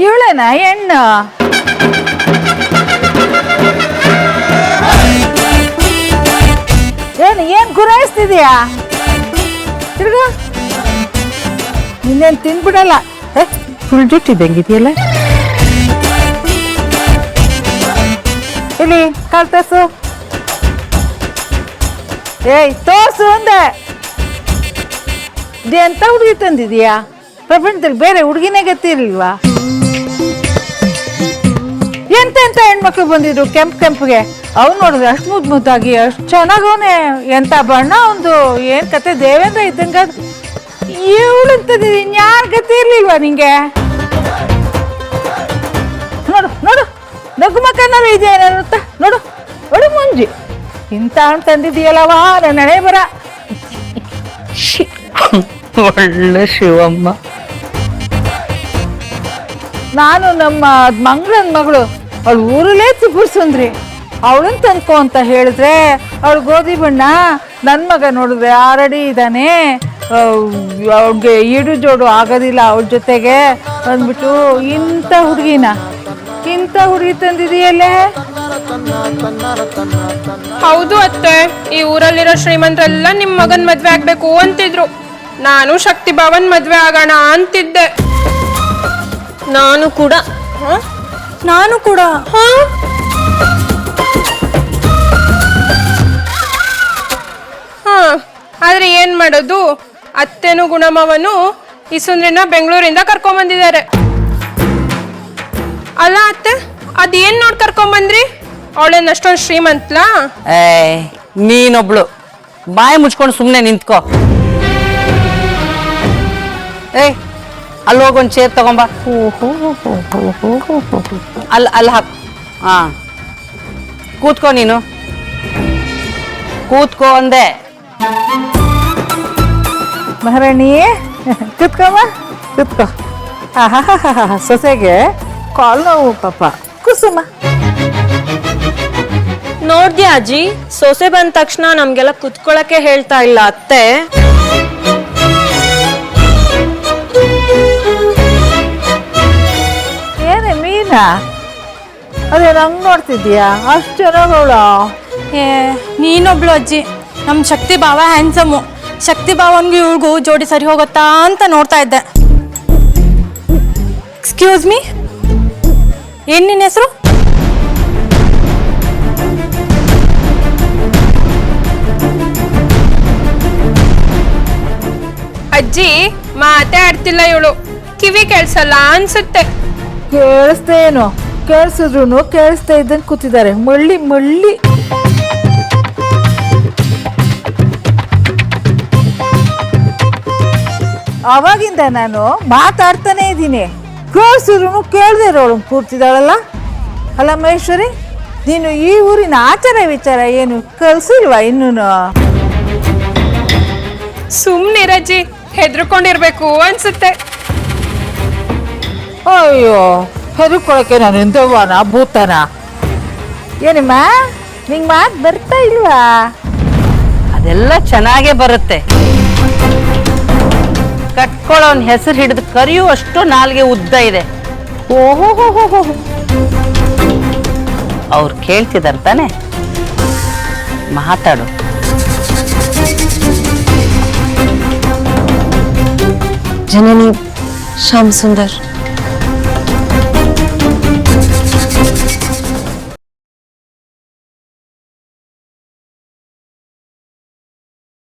ಇವಳೇನಾ ಹೆಣ್ಣು? ಏನ್ ಗುರಾಯಿಸ್ತಿದ್ಯಾ? ತಿರ್ಗ ನಿನ್ನೇನು ತಿನ್ಬಿಡಲ್ಲ. Full duty ಬೆಂಗಿದೆಯಲ್ಲ. ಇಲ್ಲಿ ಕಾಲ್ ತೋರ್ಸು. ಏಯ್ ತೋರ್ಸು ಅಂದೆ. ಎಂತ ಹುಡುಗಿ ತಂದಿದೀಯಾ? ಪ್ರಪಂಚದಲ್ಲಿ ಬೇರೆ ಹುಡುಗಿನೇ ಗತಿರ್ಲಿಲ್ವಾ? ಎಂತೆಂತ ಹೆಣ್ಮಕ್ಳು ಬಂದಿದ್ರು ಕೆಂಪಿಗೆ. ಅವ್ನು ನೋಡಿದ್ರೆ ಅಷ್ಟು ಮುದ್ದಾಗಿ ಅಷ್ಟು ಚೆನ್ನಾಗವನೆ. ಎಂತ ಬಣ್ಣ ಒಂದು, ಏನ್ ಕತೆ ದೇವೇಂದ್ರ ಇದ್ದಂಗ. ಇವಳಂತದಿದ್ದೀನಿ, ಇನ್ಯಾರ ಗತಿ ಇರ್ಲಿಲ್ವಾ ನಿಂಗೆ? ನೋಡು ನೋಡು, ನಗುಮಕ್ಕನಾರು ಇದೆಯಾ ನೋಡು. ಒಳು ಮುಂಜಿ ಇಂತ ಹಣ್ಣು ತಂದಿದೀಯಲ್ಲವಾ, ನನ್ನ ಹಣೆ ಬರ. ಒಳ್ಳೆ ಶಿವಮ್ಮ. ನಾನು ನಮ್ಮ ಮಂಗಳನ ಮಗಳು, ಅವಳು ಊರಲ್ಲೇ ಸುಂದ್ರಿ. ಅವಳನ್ನ ತಂದ್ಕೊ ಅಂತ ಹೇಳಿದ್ರೆ ಅವಳು ಗೋಧಿ ಬಣ್ಣ. ನನ್ನ ಮಗ ನೋಡಿದ್ರೆ ಆಲ್ರೆಡಿ ಇದ್ದಾನೆ, ಅವ್ಳಿಗೆ ಈಡು ಜೋಡು ಆಗೋದಿಲ್ಲ ಅವಳ ಜೊತೆಗೆ ಅಂದ್ಬಿಟ್ಟು ಇಂಥ ಹುಡುಗಿ ತಂದಿದೆಯಲ್ಲೇ. ಹೌದು ಅತ್ತೆ, ಈ ಊರಲ್ಲಿರೋ ಶ್ರೀಮಂತರೆಲ್ಲ ನಿಮ್ ಮಗನ್ ಮದ್ವೆ ಆಗ್ಬೇಕು ಅಂತಿದ್ರು. ನಾನು ಶಕ್ತಿ ಭವನ್ ಮದ್ವೆ ಆಗೋಣ ಅಂತಿದ್ದೆ. ನಾನು ಕೂಡ ಆದ್ರೆ ಏನ್ ಮಾಡೋದು, ಅತ್ತೆನು ಗುಣಮವನು ಈ ಸುಂದ್ರಿನ ಬೆಂಗಳೂರಿಂದ ಕರ್ಕೊಂಬಂದಿದ್ದಾರೆ. ಅಲ್ಲ ಅತ್ತೆ, ಅದೇನ್ ನೋಡ್ ಕರ್ಕೊಂಬಂದ್ರಿ? ಅವಳೇನ್ ಅಷ್ಟೊಂದು ಶ್ರೀಮಂತ್ಲಾ? ನೀನೊಬ್ಳು ಬಾಯಿ ಮುಚ್ಕೊಂಡು ಸುಮ್ಮನೆ ನಿಂತ್ಕೋ. ಅಲ್ಲಿ ಹೋಗೊಂದು ಚೇರ್ ತಗೊಂಬ. ಅಲ್ಲಿ ಹಾಕು. ಹಾ, ಕೂತ್ಕೋ. ನೀನು ಕೂತ್ಕೋ ಅಂದೆ. ಮಹಾರಾಣಿ ಕೂತ್ಕೋ. ಸೊಸೆಗೆ ಕಾಲ್ ನೋವು ಪಾಪ. ಕುಸುಮ ನೋಡ್ದ್ಯಾ ಅಜ್ಜಿ, ಸೊಸೆ ಬಂದ ತಕ್ಷಣ ನಮ್ಗೆಲ್ಲ ಕುತ್ಕೊಳಕ್ಕೆ ಹೇಳ್ತಾ ಇಲ್ಲ ಅತ್ತೆ. ಏನೇ ಮೀನಾ, ಅದೇ ನಂಗೆ ನೋಡ್ತಿದ್ಯಾ? ಅಷ್ಟು ಚೆನ್ನಾಗವಳ. ನೀನೊಬ್ಳು ಅಜ್ಜಿ, ನಮ್ಮ ಶಕ್ತಿ ಭಾವ ಹ್ಯಾಂಡ್ಸಮು. ಶಕ್ತಿ ಭಾವನ್ಗೂ ಇವ್ಳಿಗೂ ಜೋಡಿ ಸರಿ ಹೋಗುತ್ತಾ ಅಂತ ನೋಡ್ತಾ ಇದ್ದೆ. ಎಕ್ಸ್ಕ್ಯೂಸ್ ಮೀ, ಏನ್ ನಿನ್ನ ಹೆಸರು? ಅಜ್ಜಿ ಮಾತೇ ಆಡ್ತಿಲ್ಲ ಇವಳು, ಕಿವಿ ಕೇಳ್ಸಲ್ಲ ಅನ್ಸುತ್ತೆ. ಕೇಳಿಸ್ತೇನೋ, ಕೇಳಿಸಿದ್ರು ಕೇಳಿಸ್ತಾ ಇದ್ದಂಗೆ ಕೂತಿದ್ದಾರೆ. ಮಳ್ಳಿ ಅವಾಗಿಂದ ನಾನು ಮಾತಾಡ್ತಾನೆ ಇದ್ದೀನಿ. ಕೇಳಿಸಿದ್ರು ಕೇಳದೆ ಇರೋಳು ಕೂರ್ತಿದ್ದಾಳಲ್ಲ. ಅಲ್ಲ ಮಹೇಶ್ವರಿ, ನೀನು ಈ ಊರಿನ ಆಚಾರ ವಿಚಾರ ಏನು ಕಲ್ಸಿಲ್ವಾ ಇನ್ನೂ? ಸುಮ್ನಿರಜ್ಜಿ, ಹೆದರ್ಕೊಂಡಿರ್ಬೇಕು ಅನ್ಸುತ್ತೆ. ಅಯ್ಯೋ, ಹೆದರ್ಕೊಳಕ್ಕೆ ನಾನು ಎಂದವ್ವನ ಭೂತನ? ಏನಮ್ಮ, ನಿಂಗೆ ಮಾತು ಬರ್ತಾ ಇಲ್ವಾ? ಅದೆಲ್ಲ ಚೆನ್ನಾಗೇ ಬರುತ್ತೆ. ಕಟ್ಕೊಳ್ಳೋನ್ ಹೆಸರು ಹಿಡಿದು ಕರಿಯುವಷ್ಟು ನಾಲ್ಗೆ ಉದ್ದ ಇದೆ. ಓಹೋ, ಅವ್ರು ಕೇಳ್ತಿದಾರ ತಾನೆ, ಮಾತಾಡು. ಜನನಿ ಶ್ಯಾಮ್ ಸುಂದರ್.